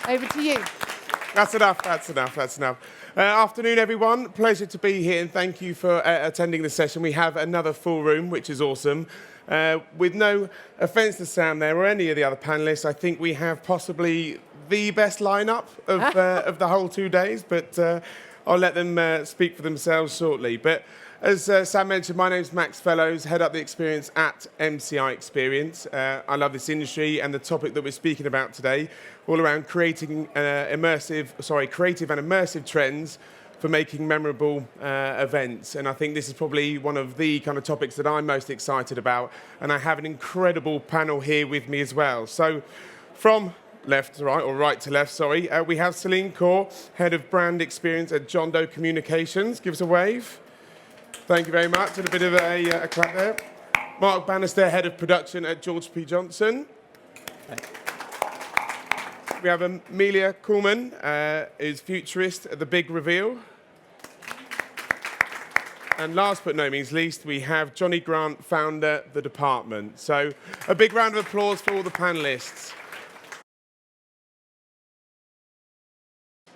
Over to you. That's enough. Afternoon, everyone. Pleasure to be here, and thank you for attending the session. We have another full room, which is awesome. With no offence to Sam there or any of the other panellists, I think we have possibly the best lineup of the whole 2 days, but I'll let them speak for themselves shortly. But as Sam mentioned, my name's Max Fellows, head up the experience at MCI Experience. I love this industry and the topic that we're speaking about today, all around creating creative and immersive trends for making memorable events. And I think this is probably one of the kind of topics that I'm most excited about. And I have an incredible panel here with me as well. So from left to right, or right to left, sorry, we have Celine Kaur, Head of Brand Experience at John Doe Communications. Give us a wave. Thank you very much, and a bit of a clap there. Mark Bannister, Head of Production at George P. Johnson. We have Amelia Kuhlman, who's futurist at The Big Reveal. And last but no means least, we have Johnny Grant, founder, The Department. So a big round of applause for all the panellists.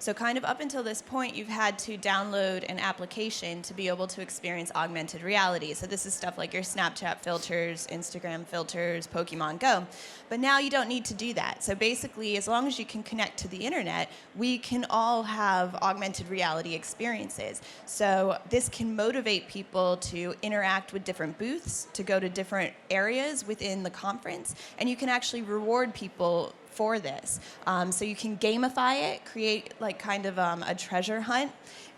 So kind of up until this point, you've had to download an application to be able to experience augmented reality. So this is stuff like your Snapchat filters, Instagram filters, Pokemon Go. But now you don't need to do that. So basically, as long as you can connect to the internet, we can all have augmented reality experiences. So this can motivate people to interact with different booths, to go to different areas within the conference, and you can actually reward people for this. So you can gamify it, create like kind of a treasure hunt.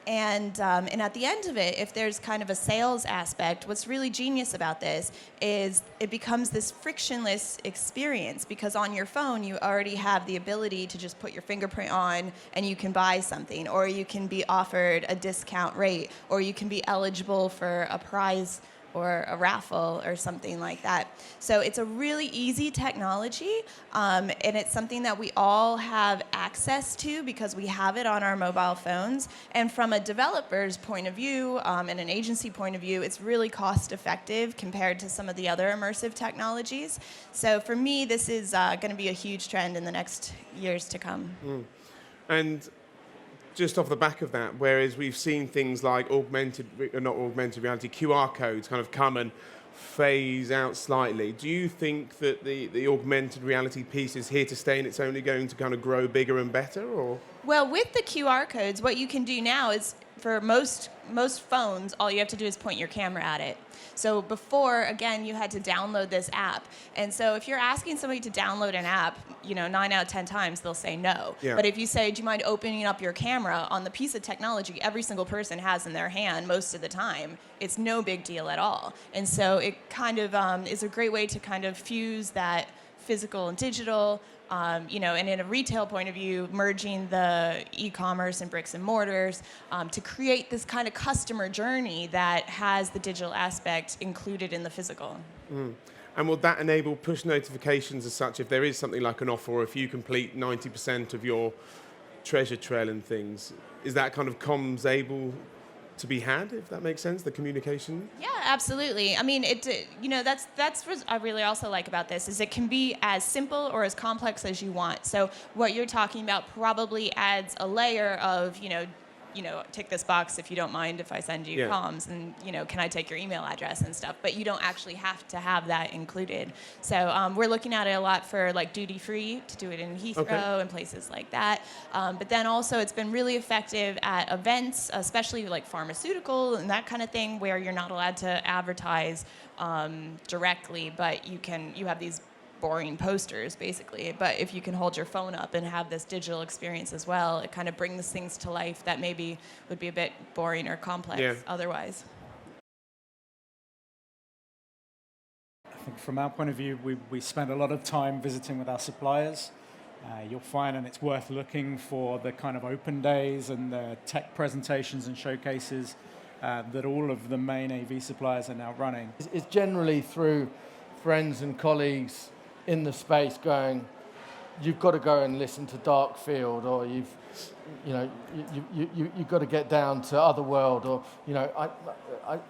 And at the end of it, if there's kind of a sales aspect, what's really genius about this is it becomes this frictionless experience, because on your phone, you already have the ability to just put your fingerprint on and you can buy something, or you can be offered a discount rate, or you can be eligible for a prize or a raffle or something like that. So it's a really easy technology, and it's something that we all have access to because we have it on our mobile phones. And from a developer's point of view and an agency point of view, it's really cost effective compared to some of the other immersive technologies. So for me, this is going to be a huge trend in the next years to come. And just off the back of that, whereas we've seen things like augmented reality, QR codes kind of come and phase out slightly, do you think that the augmented reality piece is here to stay and it's only going to kind of grow bigger and better, or? Well, with the QR codes, what you can do now is, for most phones, all you have to do is point your camera at it. So before, again, you had to download this app. And so if you're asking somebody to download an app, 9 out of 10 times they'll say no. Yeah. But if you say, do you mind opening up your camera, on the piece of technology every single person has in their hand most of the time, it's no big deal at all. And so it kind of is a great way to kind of fuse that physical and digital, and in a retail point of view, merging the e-commerce and bricks and mortars to create this kind of customer journey that has the digital aspect included in the physical. And will that enable push notifications as such if there is something like an offer, or if you complete 90% of your treasure trail and things? Is that kind of comms able to be had, if that makes sense, the communication? Yeah, absolutely. I mean, that's what I really also like about this, is it can be as simple or as complex as you want. So what you're talking about probably adds a layer of, tick this box if you don't mind if I send you comms, and can I take your email address and stuff, but you don't actually have to have that included. So we're looking at it a lot for like duty free, to do it in Heathrow and places like that. But then also it's been really effective at events, especially like pharmaceutical and that kind of thing, where you're not allowed to advertise directly, but you have these boring posters, basically. But if you can hold your phone up and have this digital experience as well, it kind of brings things to life that maybe would be a bit boring or complex otherwise. I think from our point of view, we spend a lot of time visiting with our suppliers. You'll find, and it's worth looking for the kind of open days and the tech presentations and showcases that all of the main AV suppliers are now running. It's generally through friends and colleagues in the space going, you've got to go and listen to Darkfield, or you've got to get down to Otherworld, or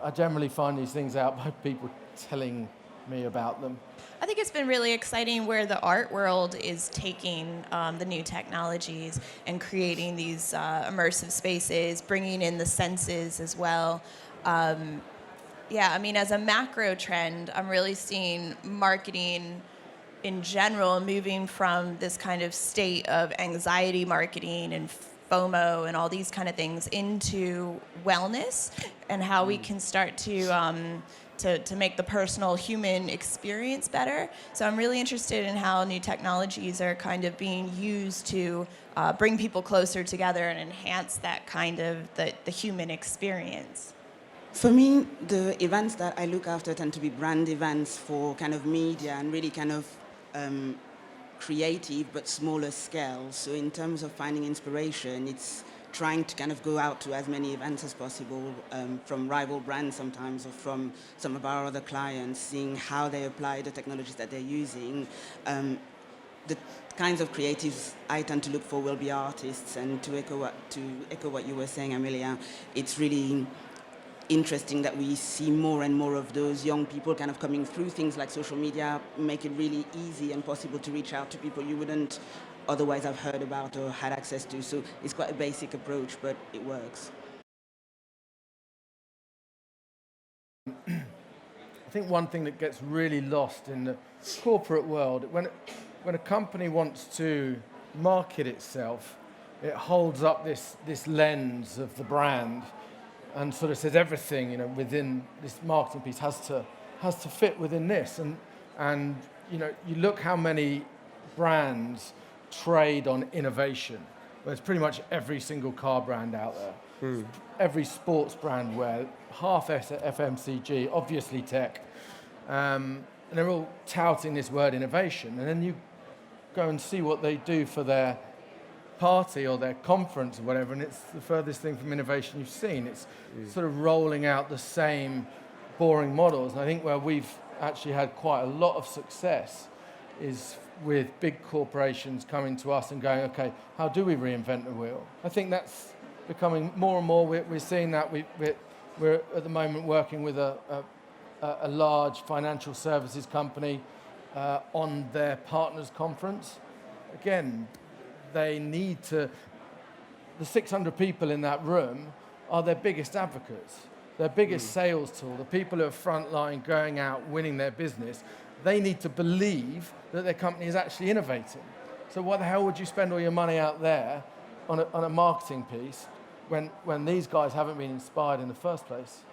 I generally find these things out by people telling me about them? I think it's been really exciting where the art world is taking the new technologies and creating these immersive spaces, bringing in the senses as well. Yeah, I mean, as a macro trend, I'm really seeing marketing in general moving from this kind of state of anxiety marketing and FOMO and all these kind of things into wellness and how we can start to make the personal human experience better. So I'm really interested in how new technologies are kind of being used to bring people closer together and enhance that kind of the human experience. For me, the events that I look after tend to be brand events for kind of media and really kind of creative but smaller scale. So in terms of finding inspiration, it's trying to kind of go out to as many events as possible from rival brands sometimes or from some of our other clients, seeing how they apply the technologies that they're using. The kinds of creatives I tend to look for will be artists, and to echo what you were saying, Amelia, it's really interesting that we see more and more of those young people kind of coming through. Things like social media make it really easy and possible to reach out to people you wouldn't otherwise have heard about or had access to. So it's quite a basic approach, but it works. I think one thing that gets really lost in the corporate world, when a company wants to market itself, it holds up this lens of the brand and sort of says everything, within this marketing piece has to fit within this. And you look how many brands trade on innovation. Well, it's pretty much every single car brand out there. Every sports brand, where half FMCG, obviously tech, and they're all touting this word innovation. And then you go and see what they do for their party or their conference or whatever, and it's the furthest thing from innovation you've seen. It's sort of rolling out the same boring models. And I think where we've actually had quite a lot of success is with big corporations coming to us and going, okay, how do we reinvent the wheel? I think that's becoming more and more. We're seeing that. We're at the moment working with a large financial services company on their partners conference. Again, they need to, the 600 people in that room are their biggest advocates, their biggest sales tool, the people who are frontline going out, winning their business. They need to believe that their company is actually innovating. So why the hell would you spend all your money out there on a marketing piece when these guys haven't been inspired in the first place?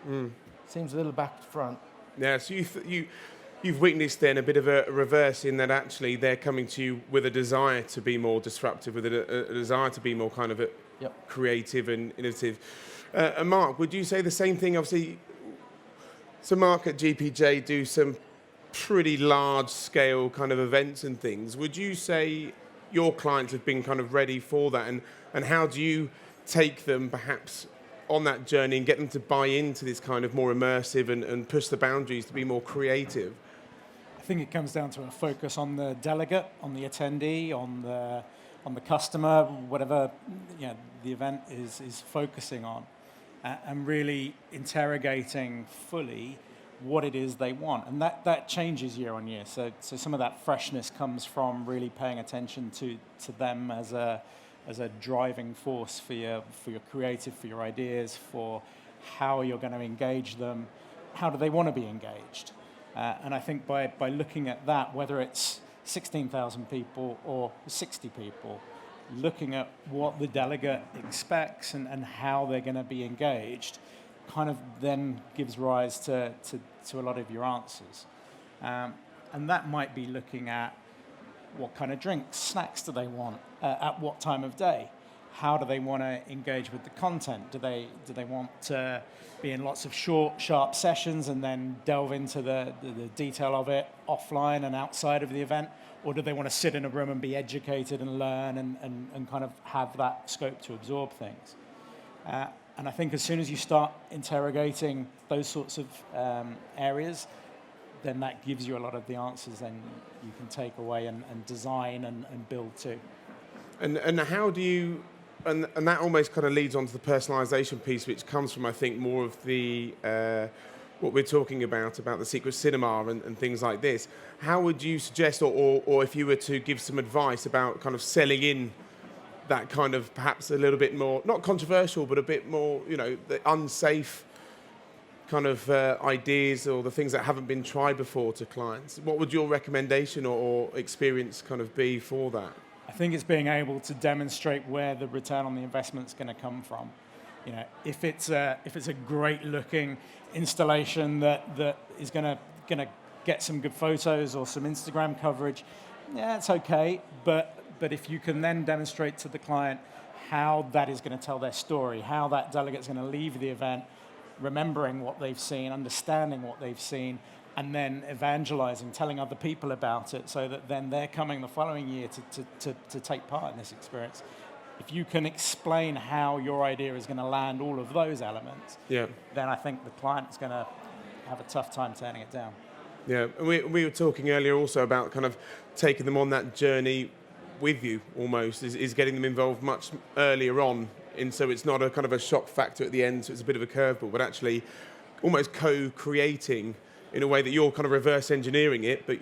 Seems a little back to front. Yeah, so you've witnessed then a bit of a reverse in that actually they're coming to you with a desire to be more disruptive, with a desire to be more kind of creative and innovative. And Mark, would you say the same thing? Obviously, so Mark at GPJ do some pretty large scale kind of events and things. Would you say your clients have been kind of ready for that? And how do you take them perhaps on that journey and get them to buy into this kind of more immersive and push the boundaries to be more creative? I think it comes down to a focus on the delegate, on the attendee, on the customer, whatever the event is focusing on, and really interrogating fully what it is they want. And that changes year on year. So some of that freshness comes from really paying attention to them as a driving force for your creative, for your ideas, for how you're going to engage them, how do they want to be engaged. And I think by looking at that, whether it's 16,000 people or 60 people, looking at what the delegate expects and how they're going to be engaged, kind of then gives rise to a lot of your answers. And that might be looking at what kind of drinks, snacks do they want, at what time of day? How do they want to engage with the content? Do they want to be in lots of short, sharp sessions and then delve into the detail of it offline and outside of the event? Or do they want to sit in a room and be educated and learn and kind of have that scope to absorb things? And I think as soon as you start interrogating those sorts of areas, then that gives you a lot of the answers then you can take away and design and build too. And how do you, and that almost kind of leads on to the personalisation piece, which comes from, I think, more of the what we're talking about the secret cinema and things like this, how would you suggest, or if you were to give some advice about kind of selling in that kind of perhaps a little bit more, not controversial, but a bit more, the unsafe kind of ideas or the things that haven't been tried before to clients? What would your recommendation or experience kind of be for that? I think it's being able to demonstrate where the return on the investment is going to come from. If it's a great looking installation that is going to get some good photos or some Instagram coverage, yeah, it's okay. But if you can then demonstrate to the client how that is going to tell their story, how that delegate is going to leave the event remembering what they've seen, understanding what they've seen, and then evangelizing, telling other people about it, so that then they're coming the following year to take part in this experience. If you can explain how your idea is going to land all of those elements, then I think the client is going to have a tough time turning it down. Yeah, and we were talking earlier also about kind of taking them on that journey with you almost, is getting them involved much earlier on, so it's not a kind of a shock factor at the end, so it's a bit of a curveball, but actually almost co-creating in a way that you're kind of reverse engineering it, but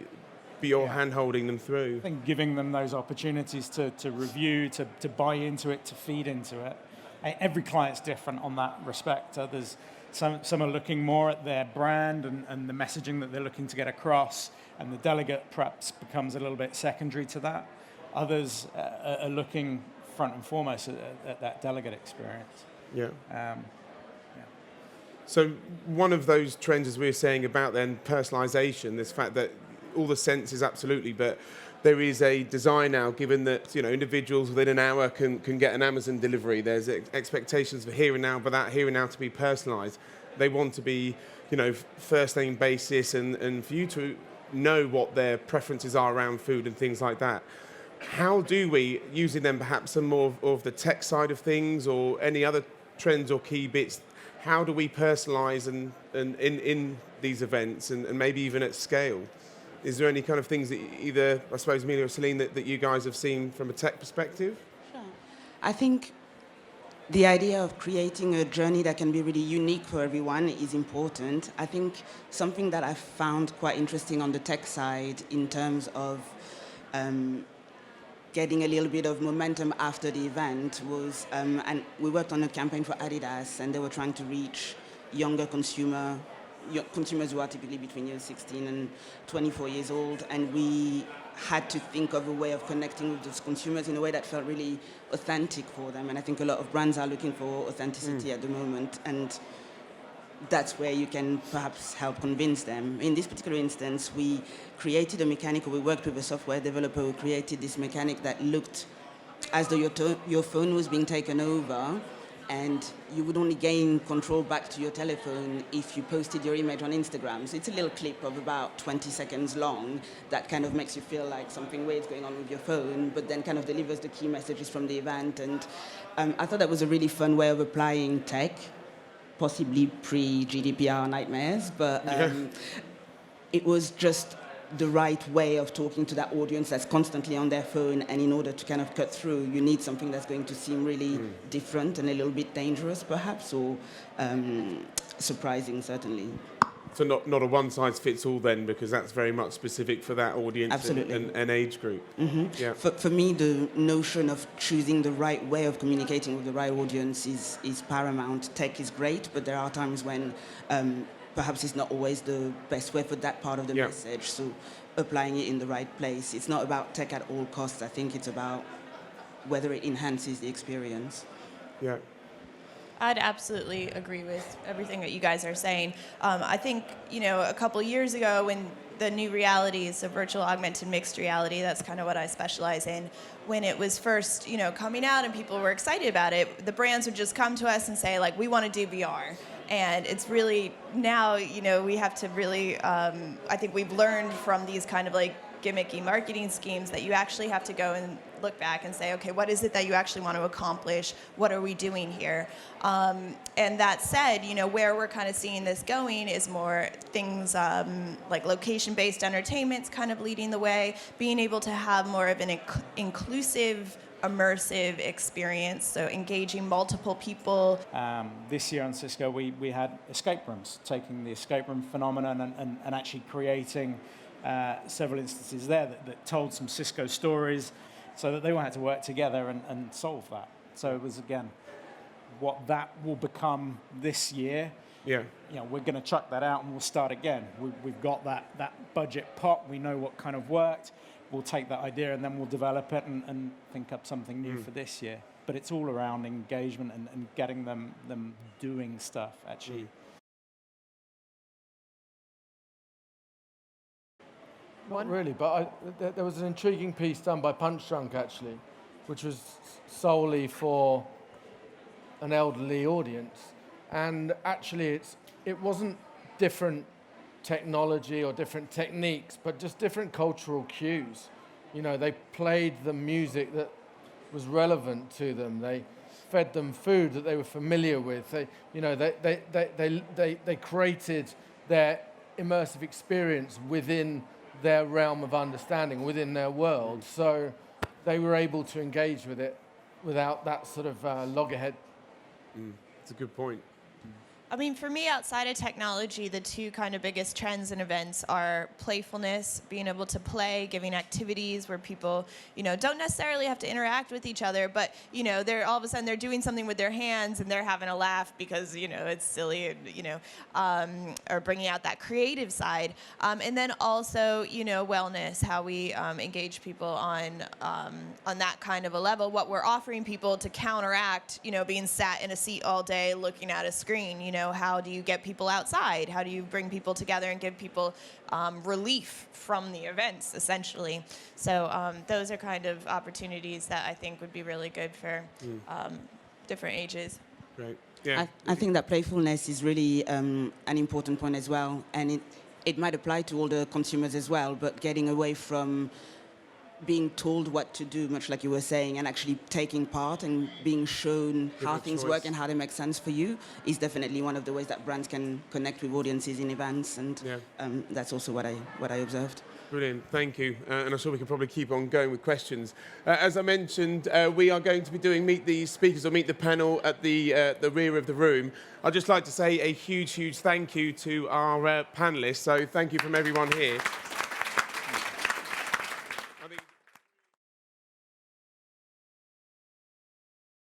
you're hand-holding them through. I think giving them those opportunities to review, to buy into it, to feed into it. Every client's different on that respect. There's some are looking more at their brand and the messaging that they're looking to get across, and the delegate perhaps becomes a little bit secondary to that. Others are looking front and foremost at that delegate experience. So one of those trends, as we were saying about then personalisation, this fact that all the senses absolutely, but there is a design now, given that individuals within an hour can get an Amazon delivery. There's expectations for here and now, but that here and now to be personalised. They want to be, first name basis, and for you to know what their preferences are around food and things like that. How do we, using them perhaps some more of the tech side of things or any other trends or key bits, how do we personalise and in these events and maybe even at scale? Is there any kind of things that either, I suppose, Amelia or Celine, that you guys have seen from a tech perspective? Sure. I think the idea of creating a journey that can be really unique for everyone is important. I think something that I found quite interesting on the tech side in terms of getting a little bit of momentum after the event was, and we worked on a campaign for Adidas, and they were trying to reach younger consumers who are typically between 16 and 24 years old, and we had to think of a way of connecting with those consumers in a way that felt really authentic for them. And I think a lot of brands are looking for authenticity at the moment, and that's where you can perhaps help convince them. In this particular instance, we created a mechanic, or we worked with a software developer who created this mechanic that looked as though your phone was being taken over, and you would only gain control back to your telephone if you posted your image on Instagram. So it's a little clip of about 20 seconds long that kind of makes you feel like something weird's going on with your phone, but then kind of delivers the key messages from the event. And I thought that was a really fun way of applying tech, possibly pre-GDPR nightmares, but it was just the right way of talking to that audience that's constantly on their phone, and in order to kind of cut through, you need something that's going to seem really different and a little bit dangerous, perhaps, or surprising, certainly. So not a one-size-fits-all then, because that's very much specific for that audience. Absolutely. And age group. Mm-hmm. Yeah. For me, the notion of choosing the right way of communicating with the right audience is paramount. Tech is great, but there are times when perhaps it's not always the best way for that part of the message. So applying it in the right place. It's not about tech at all costs. I think it's about whether it enhances the experience. Yeah. I'd absolutely agree with everything that you guys are saying. I think, a couple years ago when the new realities of virtual, augmented, mixed reality, that's kind of what I specialize in. When it was first, coming out and people were excited about it, the brands would just come to us and say, like, we want to do VR. And it's really, now, we have to really, I think we've learned from these kind of like gimmicky marketing schemes that you actually have to go and look back and say, okay, what is it that you actually want to accomplish? What are we doing here? And that said, where we're kind of seeing this going is more things like location-based entertainment's kind of leading the way, being able to have more of an inclusive immersive experience, so engaging multiple people. This year on Cisco, we had escape rooms, taking the escape room phenomenon and actually creating several instances there that told some Cisco stories so that they all had to work together and solve that. So it was, again, what that will become this year. Yeah. You know, we're going to chuck that out and we'll start again. We've got that budget pot. We know what kind of worked. We'll take that idea and then we'll develop it and think up something new for this year. But it's all around engagement and getting them doing stuff, actually. Not really, but there was an intriguing piece done by Punch Drunk, actually, which was solely for an elderly audience. And actually, it wasn't different technology or different techniques, but just different cultural cues. You know, they played the music that was relevant to them. They fed them food that they were familiar with. They created their immersive experience within their realm of understanding, within their world. So they were able to engage with it without that sort of loggerhead. That's a good point. I mean, for me, outside of technology, the two kind of biggest trends in events are playfulness, being able to play, giving activities where people, don't necessarily have to interact with each other, but, they're all of a sudden they're doing something with their hands and they're having a laugh because, it's silly, and, or bringing out that creative side. And then also, wellness, how we engage people on that kind of a level, what we're offering people to counteract, being sat in a seat all day looking at a screen. How do you get people outside? How do you bring people together and give people relief from the events, essentially? So those are kind of opportunities that I think would be really good for different ages. Great. Yeah. I think that playfulness is really an important point as well, and it might apply to all the consumers as well, but getting away from being told what to do, much like you were saying, and actually taking part and being shown how things work and how they make sense for you is definitely one of the ways that brands can connect with audiences in events, and that's also what I observed. Brilliant, thank you. And I'm sure we can probably keep on going with questions. As I mentioned, we are going to be doing Meet the Speakers or Meet the Panel at the rear of the room. I'd just like to say a huge, huge thank you to our panellists. So thank you from everyone here.